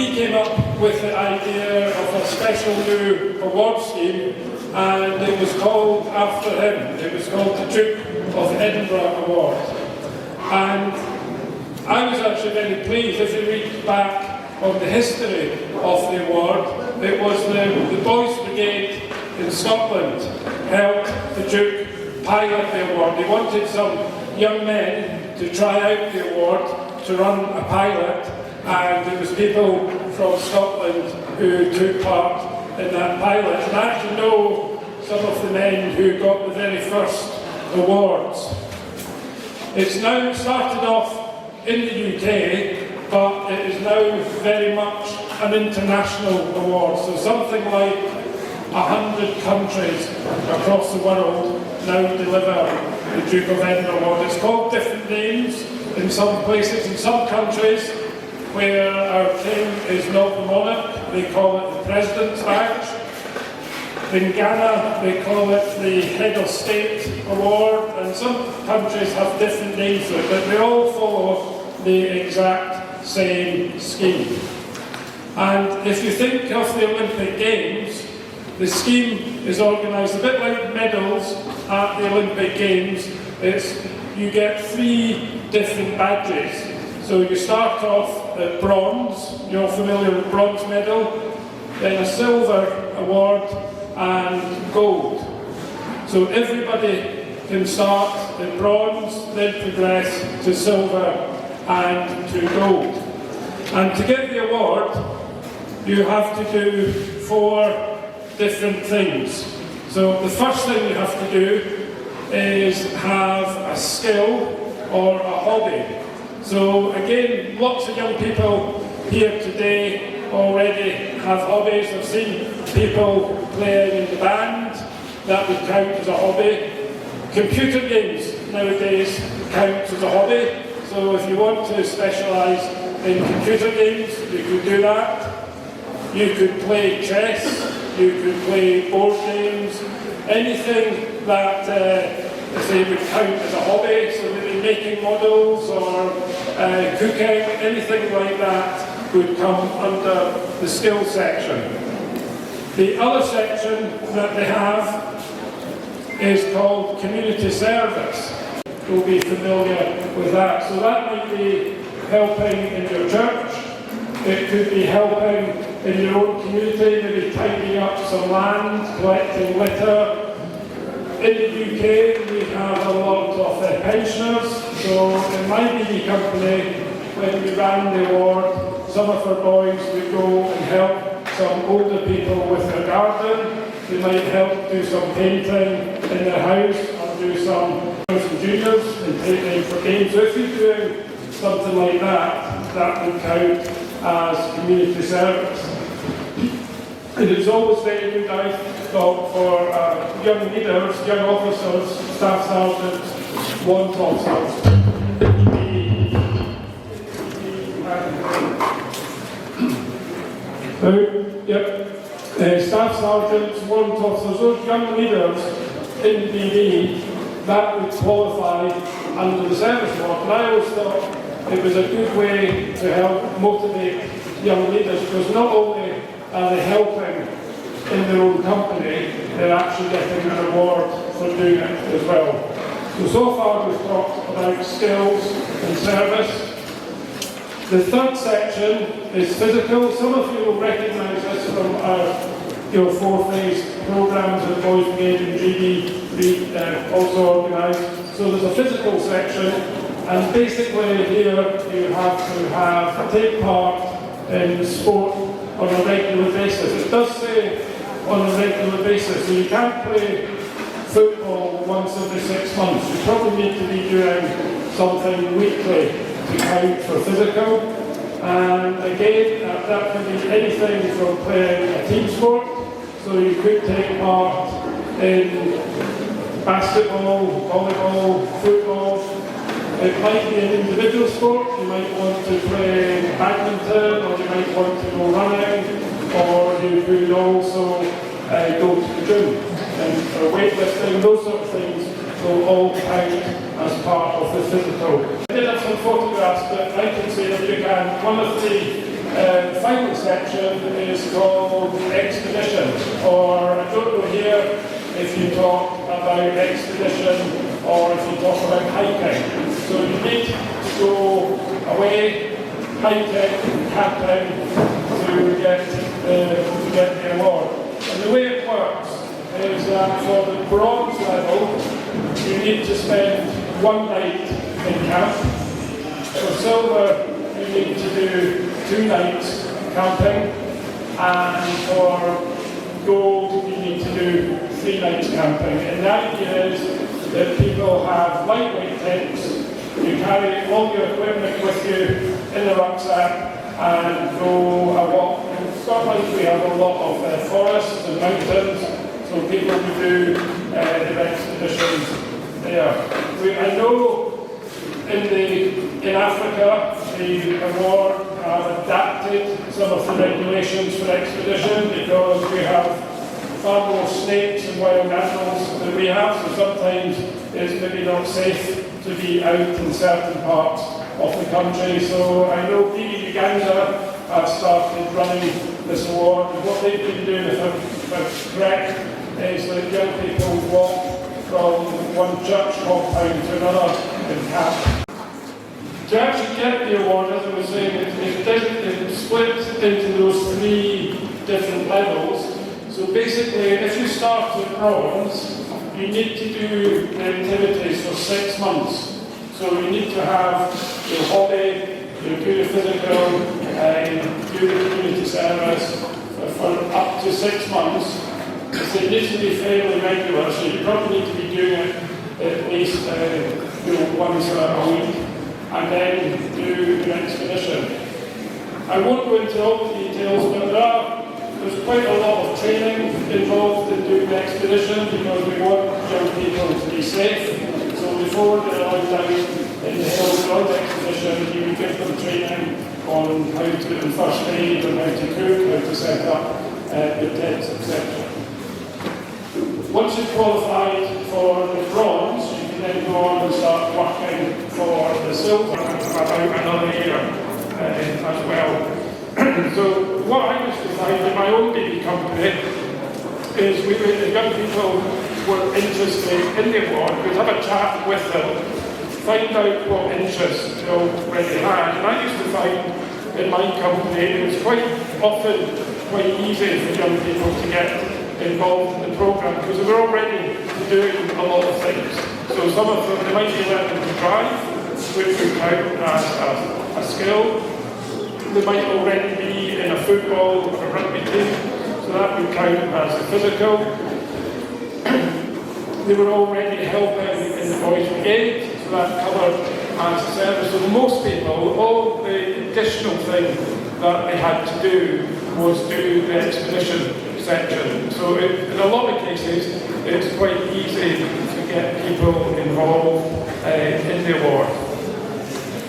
he came up with the idea of a special new award scheme, and it was called after him. It was called the Duke of Edinburgh Award. And I was actually very pleased. If you read back on the history of the award, it was the Boys Brigade in Scotland helped the Duke pilot the award. They wanted some young men to try out the award to run a pilot, and it was people from Scotland who took part in that pilot. And I actually know some of the men who got the very first awards. It's now started off in the UK, but it is now very much an international award. So something like 100 countries across the world now deliver the Duke of Edinburgh Award. It's called different names in some places. In some countries where our king is not the monarch, they call it the President's Badge. In Ghana, they call it the Head of State Award, and some countries have different names for it, but they all follow the exact same scheme. And if you think of the Olympic Games, the scheme is organised a bit like medals at the Olympic Games. You get 3 different badges. So you start off at bronze, you're familiar with bronze medal, then a silver award, and gold. So everybody can start at bronze, then progress to silver and to gold. And to get the award, you have to do 4 different things. So the first thing you have to do is have a skill or a hobby. So again, lots of young people here today already have hobbies. I've seen people playing in the band. That would count as a hobby. Computer games nowadays count as a hobby. So if you want to specialise in computer games, you could do that. You could play chess, you could play board games, anything that they would count as a hobby. So maybe making models or cooking, anything like that would come under the skills section. The other section that they have is called community service. You'll be familiar with that. So that might be helping in your church, it could be helping in your own community, maybe tidying up some land, collecting litter. In the UK, we have a lot of pensioners. So in my BD company, when we ran the award, some of our boys would go and help some older people with their garden. They might help do some painting in their house or do some juniors and painting for games. So if you're doing something like that, that would count as community service. It is always very good, I thought, for young leaders, young officers, staff sergeants, warrant officers. Staff sergeants, warrant officers, those young leaders in BD, that would qualify under the service award. And I always thought it was a good way to help motivate young leaders, because not only are they helping in their own company, they're actually getting an award for doing it as well. So far we've talked about skills and service. The third section is physical. Some of you will recognise this from our 4-phase programmes that Boys Brigade and GB also organised. So there's a physical section, and basically here you have to take part in sport on a regular basis. It does say on a regular basis, so you can't play football once every 6 months. You probably need to be doing something weekly to count for physical. And again, that can be anything from playing a team sport, so you could take part in basketball, volleyball, football. It might be an individual sport. You might want to play badminton, or you might want to go running, or you could also go to the gym and weightlifting. Those sort of things will all count as part of the physical. I did have some photographs, but I can say that you can. One of the The final section is called expeditions, or I don't know here if you talk about expedition or if you talk about hiking. So you need to go away, hiking, camping to get the award. And the way it works is that for the bronze level, you need to spend 1 night in camp. For silver, you need to do 2 nights camping, and for gold, you need to do 3 nights camping. And the idea is that people have lightweight tents, you carry all your equipment with you in the rucksack and go a walk. In Scotland we have a lot of forests and mountains, so people who do their expeditions there. I know in Africa the award have adapted some of the regulations for expedition because we have far more snakes and wild animals than we have, so sometimes it's maybe not safe to be out in certain parts of the country. So I know BB Uganda have started running this award, and what they've been doing, if I'm correct, is that young people walk from one church compound to another in camp. To actually get the award, as I was saying, it splits into those 3 different levels. So basically, if you start with bronze, you need to do the activities for 6 months. So you need to have your hobby, you do your physical, do the community service for up to 6 months. So it needs to be fairly regular, so you probably need to be doing it at least once a week, and then do your expedition. I won't go into all the details, but there's quite a lot of training involved in doing the expedition because we want young people to be safe. So before they're allowed down in the hills on the expedition, you give them training on how to do first aid and how to cook, how to set up the tents, etc. Once you've qualified for the bronze, you can then go on and start working for the silver about another year as well. So what I used to find in my own BB company is the young people were interested in the award. We'd have a chat with them, find out what interests they already had. And I used to find in my company it was quite often quite easy for young people to get involved in the programme because they were already doing a lot of things. So some of them, they might be learning to drive, which would count as a skill. They might already be in a football or a rugby team, so that would count as a physical. They were already helping in the Boys Brigade, so that covered as a service. So most people, all the additional thing that they had to do was do the expedition section. So in a lot of cases, it's quite easy to get people involved in the award.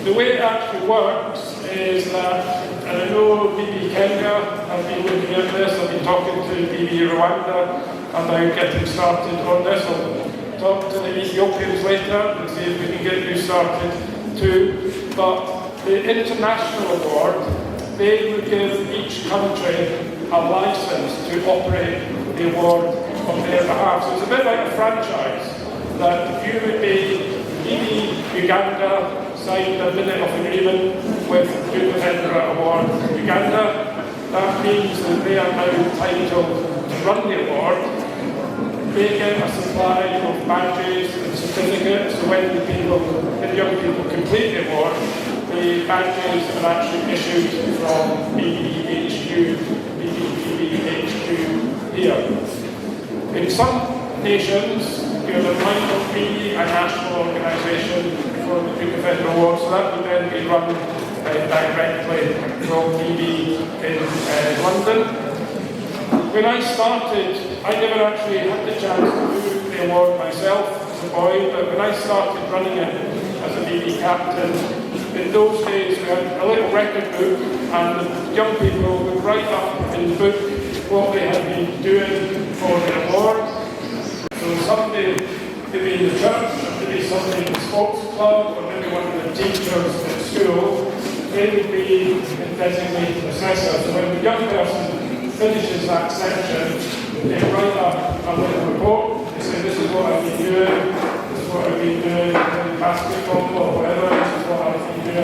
The way it actually works is that, and I know BB Kenya, I've been looking at this, I've been talking to BB Rwanda about getting started on this. I'll talk to the Ethiopians later and see if we can get you started too. But the international award, they would give each country a license to operate the award on their behalf. So it's a bit like a franchise, that you would be BB Uganda, signed a minute of agreement with Duke of Edinburgh Award Uganda. That means that they are now entitled to run the award. They get a supply of badges and certificates, so when the young people complete the award, the badges are actually issued from BBHQ here. In some nations, there might not be a national organisation for the Duke of Edinburgh Award, so that would then be run directly from BB in London. When I started, I never actually had the chance to do the award myself as a boy, but when I started running it as a BB captain, in those days we had a little record book and the young people would write up in the book what they had been doing for the award. So somebody, maybe in the church, maybe somebody in the sports club, or maybe one of the teachers at school, they would be a designated assessor. So when the young person finishes that section, they write up a little report. They say, this is what I've been doing, this is what I've been doing in basketball,